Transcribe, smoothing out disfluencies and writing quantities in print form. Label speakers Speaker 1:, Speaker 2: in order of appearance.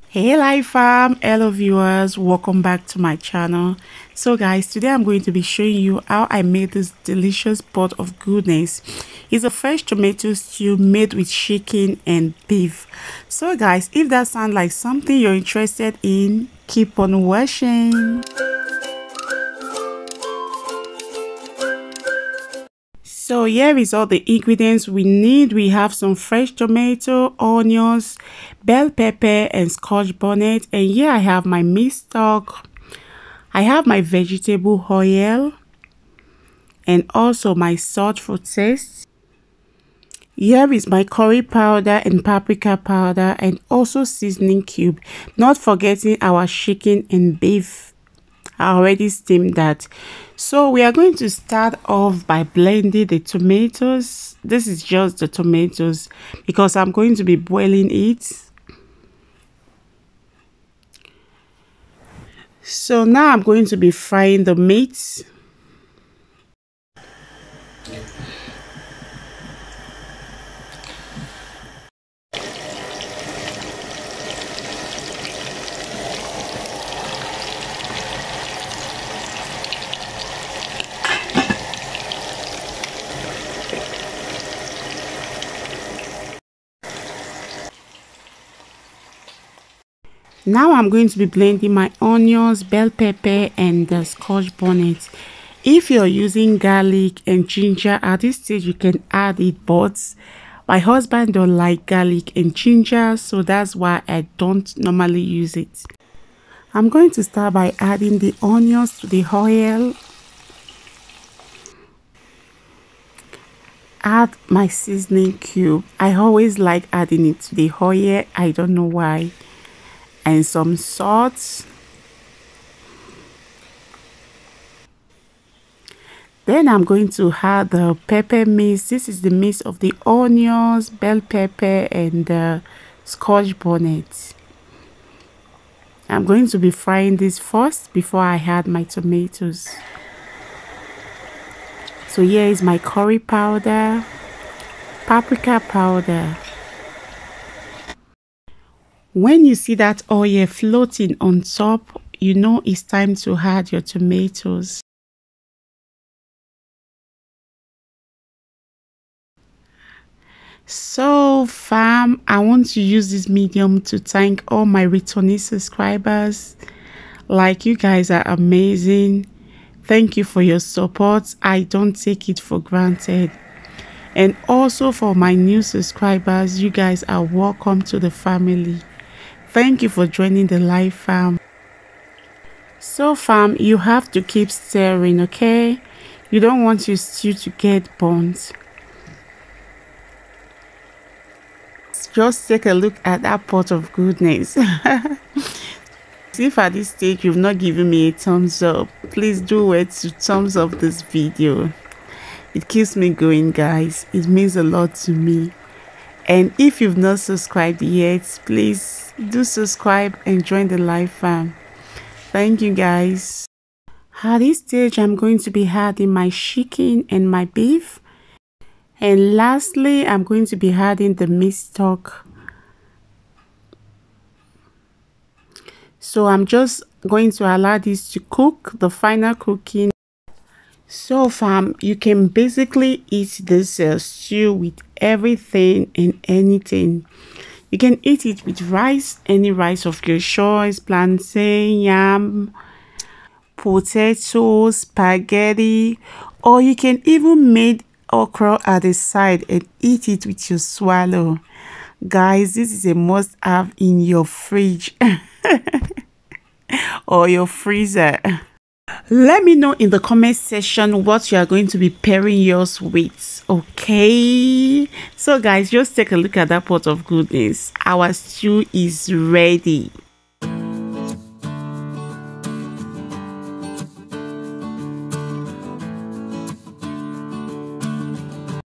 Speaker 1: Hey life fam, hello viewers, welcome back to my channel. So guys, today I'm going to be showing you how I made this delicious pot of goodness. It's a fresh tomato stew made with chicken and beef. So guys, if that sounds like something you're interested in, keep on watching. So here is all the ingredients we need. We have some fresh tomato, onions, bell pepper and Scotch bonnet. And here I have my meat stock. I have my vegetable oil and also my salt for taste. Here is my curry powder and paprika powder and also seasoning cube. Not forgetting our chicken and beef. I already steamed that. So we are going to start off by blending the tomatoes. This is just the tomatoes because I'm going to be boiling it. So now I'm going to be frying the meat. Now I'm going to be blending my onions, bell pepper and the Scotch bonnet. If you're using garlic and ginger at this stage, you can add it, but my husband don't like garlic and ginger, so that's why I don't normally use it. I'm going to start by adding the onions to the oil. Add my seasoning cube. I always like adding it to the oil. I don't know why. And some salt. Then I'm going to add the pepper mix. This is the mix of the onions, bell pepper and the Scotch bonnet. I'm going to be frying this first before I add my tomatoes. So here is my curry powder, paprika powder. When you see that oil floating on top, you know it's time to add your tomatoes. So fam, I want to use this medium to thank all my returning subscribers. Like, you guys are amazing. Thank you for your support. I don't take it for granted. And also for my new subscribers, you guys are welcome to the family. Thank you for joining the live fam. So fam, you have to keep stirring, okay? You don't want your stew to get burnt. Just take a look at that pot of goodness. If at this stage you've not given me a thumbs up, please do it to thumbs up this video. It keeps me going, guys. It means a lot to me. And if you've not subscribed yet, please do subscribe and join the live fam. Thank you, guys. At this stage, I'm going to be adding my chicken and my beef. And lastly, I'm going to be adding the meat stock. So I'm just going to allow this to cook, the final cooking. So fam, you can basically eat this stew with everything and anything. You can eat it with rice, any rice of your choice, plantain, yam, potato, spaghetti, or you can even make okra at the side and eat it with your swallow. Guys, this is a must have in your fridge or your freezer. Let me know in the comment section what you are going to be pairing yours with, okay? So guys, just take a look at that pot of goodness. Our stew is ready.